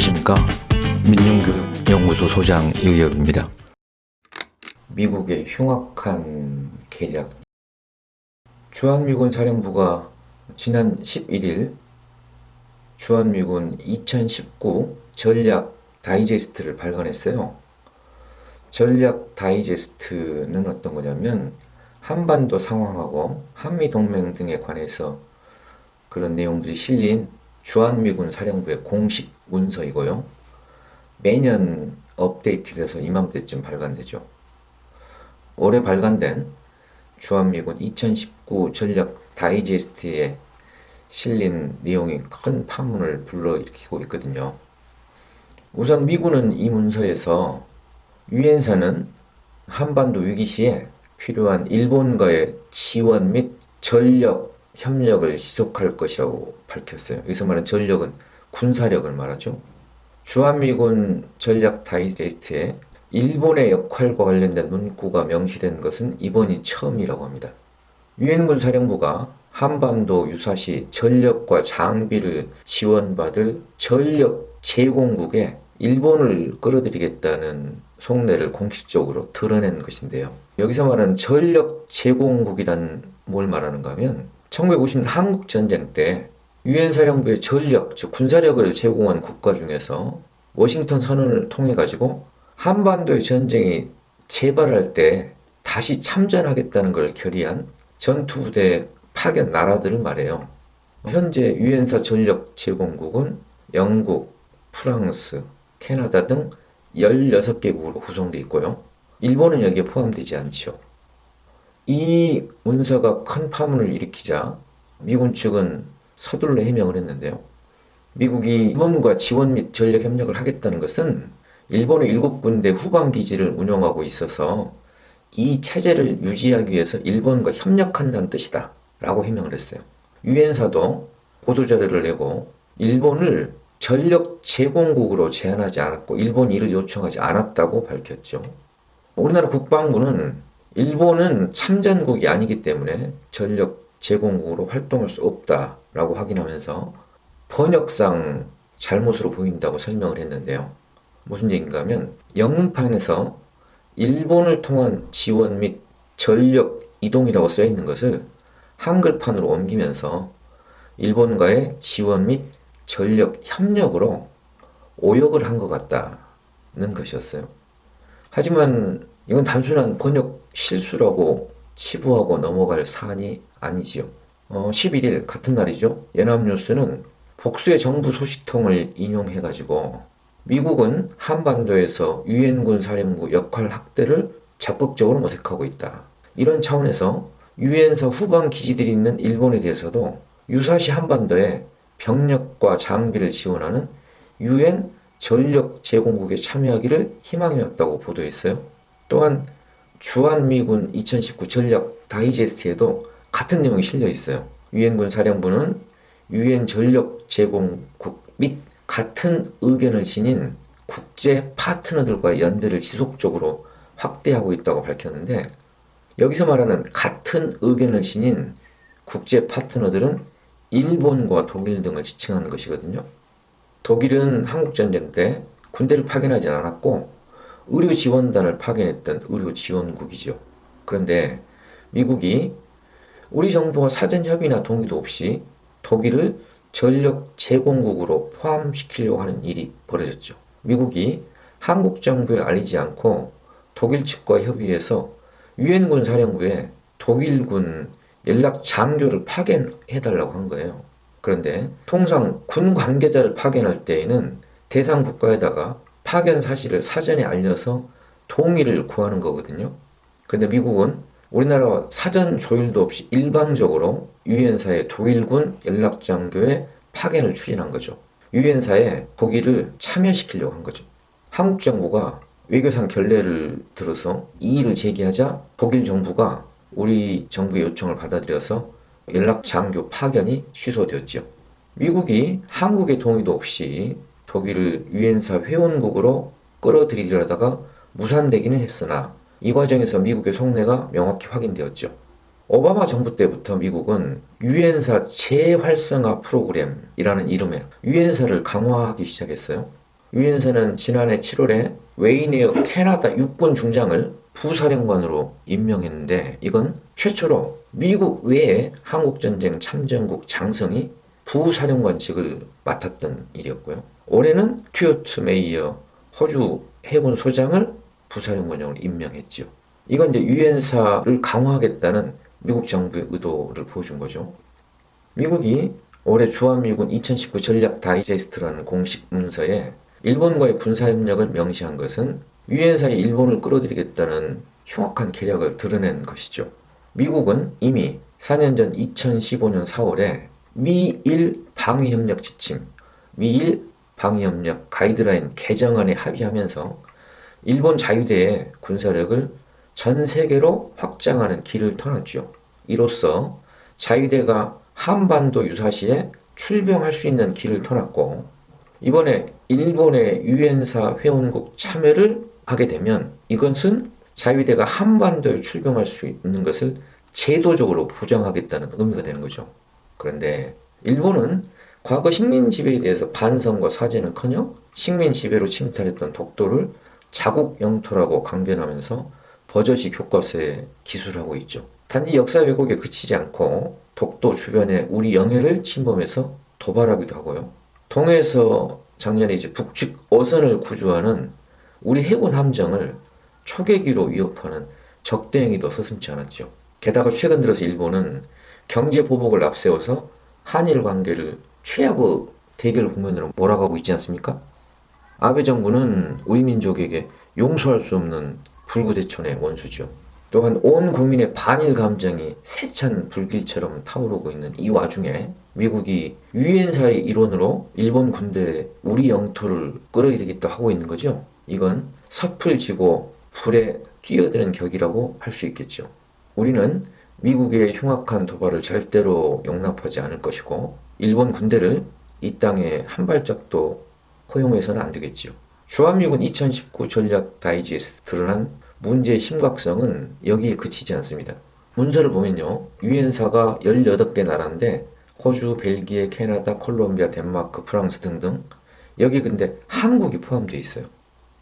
안녕하십니까. 민용교육연구소 소장 유혁입니다. 미국의 흉악한 계략. 주한미군 사령부가 지난 11일 주한미군 2019 전략 다이제스트를 발간했어요. 전략 다이제스트는 어떤 거냐면 한반도 상황하고 한미동맹 등에 관해서 그런 내용들이 실린 주한미군 사령부의 공식 문서이고요. 매년 업데이트돼서 이맘때쯤 발간되죠. 올해 발간된 주한미군 2019 전략 다이제스트에 실린 내용이 큰 파문을 불러일으키고 있거든요. 우선 미군은 이 문서에서 유엔사는 한반도 위기 시에 필요한 일본과의 지원 및 전력 협력을 지속할 것이라고 밝혔어요. 여기서 말하는 전력은 군사력을 말하죠. 주한미군 전략 다이제스트에 일본의 역할과 관련된 문구가 명시된 것은 이번이 처음이라고 합니다. 유엔군 사령부가 한반도 유사시 전력과 장비를 지원받을 전력 제공국에 일본을 끌어들이겠다는 속내를 공식적으로 드러낸 것인데요. 여기서 말하는 전력 제공국이란 뭘 말하는가 하면 1950년 한국전쟁 때 유엔 사령부의 전력, 즉 군사력을 제공한 국가 중에서 워싱턴 선언을 통해 가지고 한반도의 전쟁이 재발할 때 다시 참전하겠다는 걸 결의한 전투부대 파견 나라들을 말해요. 현재 유엔사 전력 제공국은 영국, 프랑스, 캐나다 등 16개국으로 구성되어 있고요. 일본은 여기에 포함되지 않죠. 이 문서가 큰 파문을 일으키자 미군 측은 서둘러 해명을 했는데요. 미국이 일본과 지원 및 전력 협력을 하겠다는 것은 일본의 7군데 후방기지를 운영하고 있어서 이 체제를 유지하기 위해서 일본과 협력한다는 뜻이다 라고 해명을 했어요. 유엔사도 보도자료를 내고 일본을 전력 제공국으로 제한하지 않았고 일본이 이를 요청하지 않았다고 밝혔죠. 우리나라 국방부는 일본은 참전국이 아니기 때문에 전력 제공국으로 활동할 수 없다라고 확인하면서 번역상 잘못으로 보인다고 설명을 했는데요. 무슨 얘기인가 하면 영문판에서 일본을 통한 지원 및 전력 이동이라고 써 있는 것을 한글판으로 옮기면서 일본과의 지원 및 전력 협력으로 오역을 한 것 같다는 것이었어요. 하지만 이건 단순한 번역 실수라고 치부하고 넘어갈 사안이 아니지요. 11일 같은 날이죠. 연합뉴스는 복수의 정부 소식통을 인용해가지고 미국은 한반도에서 유엔군 사령부 역할 확대를 적극적으로 모색하고 있다. 이런 차원에서 유엔사 후방 기지들이 있는 일본에 대해서도 유사시 한반도에 병력과 장비를 지원하는 유엔 전력 제공국에 참여하기를 희망해왔다고 보도했어요. 또한 주한미군 2019 전략 다이제스트에도 같은 내용이 실려 있어요. 유엔군 사령부는 유엔 전력 제공국 및 같은 의견을 지닌 국제 파트너들과의 연대를 지속적으로 확대하고 있다고 밝혔는데 여기서 말하는 같은 의견을 지닌 국제 파트너들은 일본과 독일 등을 지칭하는 것이거든요. 독일은 한국전쟁 때 군대를 파견하지 않았고 의료지원단을 파견했던 의료지원국이죠. 그런데 미국이 우리 정부와 사전 협의나 동의도 없이 독일을 전력 제공국으로 포함시키려고 하는 일이 벌어졌죠. 미국이 한국 정부에 알리지 않고 독일 측과 협의해서 유엔군 사령부에 독일군 연락 장교를 파견해달라고 한 거예요. 그런데 통상 군 관계자를 파견할 때에는 대상 국가에다가 파견 사실을 사전에 알려서 동의를 구하는 거거든요. 그런데 미국은 우리나라와 사전 조율도 없이 일방적으로 유엔사의 독일군 연락장교의 파견을 추진한 거죠. 유엔사에 독일을 참여시키려고 한 거죠. 한국 정부가 외교상 결례를 들어서 이의를 제기하자 독일 정부가 우리 정부의 요청을 받아들여서 연락장교 파견이 취소되었죠. 미국이 한국의 동의도 없이 독일을 유엔사 회원국으로 끌어들이려다가 무산되기는 했으나 이 과정에서 미국의 속내가 명확히 확인되었죠. 오바마 정부 때부터 미국은 유엔사 재활성화 프로그램이라는 이름의 유엔사를 강화하기 시작했어요. 유엔사는 지난해 7월에 웨이네어 캐나다 육군 중장을 부사령관으로 임명했는데 이건 최초로 미국 외에 한국전쟁 참전국 장성이 부사령관직을 맡았던 일이었고요. 올해는 스튜어트 메이어 호주 해군 소장을 부사령관으로 임명했지요. 이건 이제 유엔사를 강화하겠다는 미국 정부의 의도를 보여준 거죠. 미국이 올해 주한미군 2019 전략 다이제스트라는 공식 문서에 일본과의 군사협력을 명시한 것은 유엔사에 일본을 끌어들이겠다는 흉악한 계략을 드러낸 것이죠. 미국은 이미 4년 전 2015년 4월에 미일 방위협력 지침, 미일 방위협력 가이드라인 개정안에 합의하면서 일본 자유대의 군사력을 전 세계로 확장하는 길을 터놨죠. 이로써 자유대가 한반도 유사시에 출병할 수 있는 길을 터놨고 이번에 일본의 유엔사 회원국 참여를 하게 되면 이것은 자유대가 한반도에 출병할 수 있는 것을 제도적으로 보장하겠다는 의미가 되는 거죠. 그런데 일본은 과거 식민 지배에 대해서 반성과 사죄는커녕 식민 지배로 침탈했던 독도를 자국 영토라고 강변하면서 버젓이 교과서에 기술하고 있죠. 단지 역사 왜곡에 그치지 않고 독도 주변에 우리 영해를 침범해서 도발하기도 하고요. 동해에서 작년에 이제 북측 어선을 구조하는 우리 해군 함정을 초계기로 위협하는 적대 행위도 서슴지 않았죠. 게다가 최근 들어서 일본은 경제 보복을 앞세워서 한일 관계를 최악의 대결 국면으로 몰아가고 있지 않습니까? 아베 정부는 우리 민족에게 용서할 수 없는 불구대천의 원수죠. 또한 온 국민의 반일 감정이 세찬 불길처럼 타오르고 있는 이 와중에 미국이 유엔사의 일원으로 일본 군대에 우리 영토를 끌어들이기도 하고 있는 거죠. 이건 섣을 지고 불에 뛰어드는 격이라고 할 수 있겠죠. 우리는 미국의 흉악한 도발을 절대로 용납하지 않을 것이고 일본 군대를 이 땅에 한 발짝도 허용해서는 안 되겠지요. 주한미군 2019 전략 다이제스트 드러난 문제의 심각성은 여기에 그치지 않습니다. 문서를 보면요. 유엔사가 18개 나라인데 호주, 벨기에, 캐나다, 콜롬비아, 덴마크, 프랑스 등등 여기 근데 한국이 포함되어 있어요.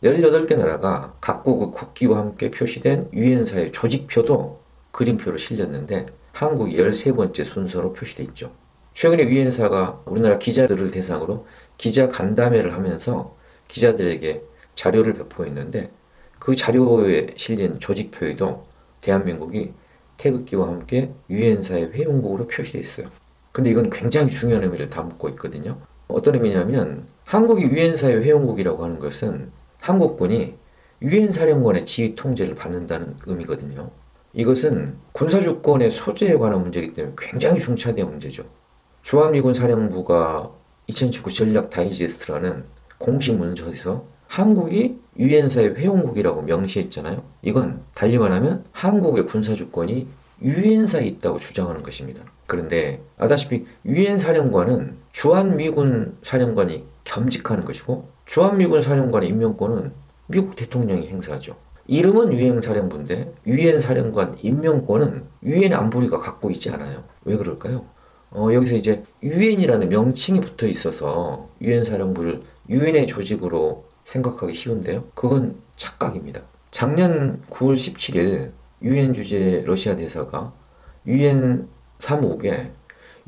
18개 나라가 각국의 국기와 함께 표시된 유엔사의 조직표도 그림표로 실렸는데 한국이 13번째 순서로 표시되어 있죠. 최근에 유엔사가 우리나라 기자들을 대상으로 기자 간담회를 하면서 기자들에게 자료를 배포했는데 그 자료에 실린 조직표에도 대한민국이 태극기와 함께 유엔사의 회원국으로 표시되어 있어요. 근데 이건 굉장히 중요한 의미를 담고 있거든요. 어떤 의미냐면 한국이 유엔사의 회원국이라고 하는 것은 한국군이 유엔 사령관의 지휘 통제를 받는다는 의미거든요. 이것은 군사주권의 소재에 관한 문제이기 때문에 굉장히 중차대한 문제죠. 주한미군 사령부가 2019 전략 다이제스트라는 공식 문서에서 한국이 유엔사의 회원국이라고 명시했잖아요. 이건 달리 말하면 한국의 군사주권이 유엔사에 있다고 주장하는 것입니다. 그런데 아다시피 유엔 사령관은 주한미군 사령관이 겸직하는 것이고 주한미군 사령관의 임명권은 미국 대통령이 행사하죠. 이름은 유엔 사령부인데 유엔 사령관 임명권은 유엔 안보리가 갖고 있지 않아요. 왜 그럴까요? 여기서 이제 유엔이라는 명칭이 붙어 있어서 유엔 사령부를 유엔의 조직으로 생각하기 쉬운데요. 그건 착각입니다. 작년 9월 17일 유엔 주재 러시아 대사가 유엔 사무국에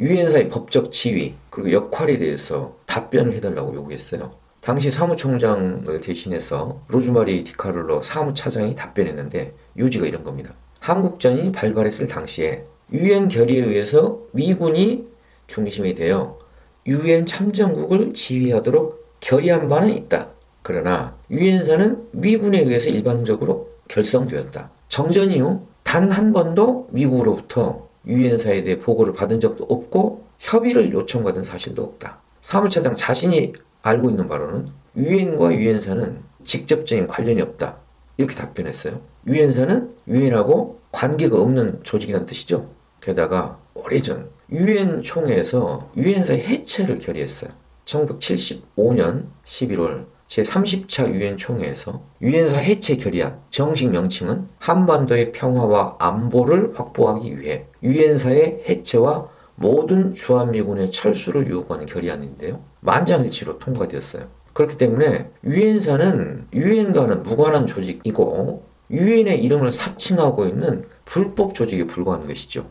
유엔사의 법적 지위 그리고 역할에 대해서 답변을 해달라고 요구했어요. 당시 사무총장을 대신해서 로즈마리 디카를로 사무차장이 답변했는데 요지가 이런 겁니다. 한국전이 발발했을 당시에 유엔 결의에 의해서 미군이 중심이 되어 유엔 참전국을 지휘하도록 결의한 바는 있다. 그러나 유엔사는 미군에 의해서 일반적으로 결성되었다. 정전 이후 단 한 번도 미국으로부터 유엔사에 대해 보고를 받은 적도 없고 협의를 요청받은 사실도 없다. 사무차장 자신이 알고 있는 바로는 유엔과 유엔사는 직접적인 관련이 없다. 이렇게 답변했어요. 유엔사는 유엔하고 관계가 없는 조직이라는 뜻이죠. 게다가 오래전 유엔 총회에서 유엔사의 해체를 결의했어요. 1975년 11월 제30차 유엔 총회에서 유엔사 해체 결의안 정식 명칭은 한반도의 평화와 안보를 확보하기 위해 유엔사의 해체와 모든 주한미군의 철수를 요구하는 결의안인데요. 만장일치로 통과되었어요. 그렇기 때문에 유엔사는 유엔과는 무관한 조직이고 유엔의 이름을 사칭하고 있는 불법 조직에 불과한 것이죠.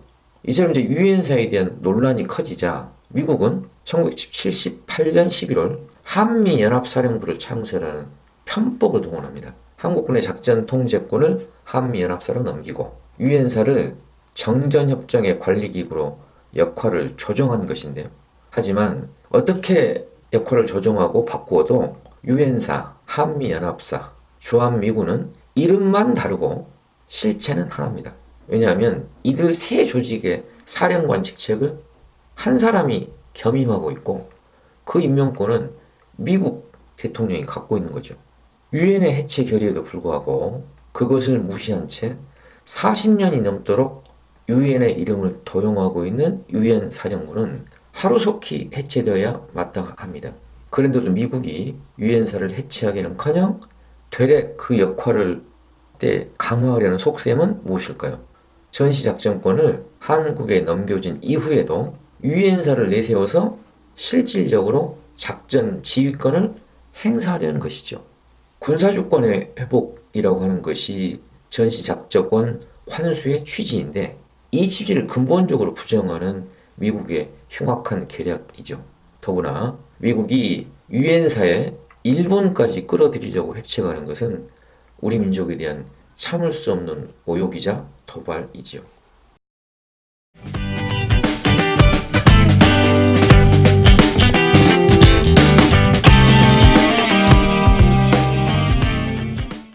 이처럼 이제 유엔사에 대한 논란이 커지자 미국은 1978년 11월 한미연합사령부를 창설하는 편법을 동원합니다. 한국군의 작전 통제권을 한미연합사로 넘기고 유엔사를 정전협정의 관리기구로 역할을 조정한 것인데요. 하지만 어떻게 역할을 조정하고 바꾸어도 유엔사, 한미연합사, 주한미군은 이름만 다르고 실체는 하나입니다. 왜냐하면 이들 세 조직의 사령관 직책을 한 사람이 겸임하고 있고 그 임명권은 미국 대통령이 갖고 있는 거죠. 유엔의 해체 결의에도 불구하고 그것을 무시한 채 40년이 넘도록 유엔의 이름을 도용하고 있는 유엔 사령부는 하루속히 해체되어야 마땅합니다. 그런데도 미국이 유엔사를 해체하기는커녕 되레 그 역할을 강화하려는 속셈은 무엇일까요? 전시작전권을 한국에 넘겨준 이후에도 유엔사를 내세워서 실질적으로 작전 지휘권을 행사하려는 것이죠. 군사주권의 회복이라고 하는 것이 전시작전권 환수의 취지인데 이 취지를 근본적으로 부정하는 미국의 흉악한 계략이죠. 더구나 미국이 유엔사에 일본까지 끌어들이려고 해책하는 것은 우리 민족에 대한 참을 수 없는 모욕이자 도발이지요.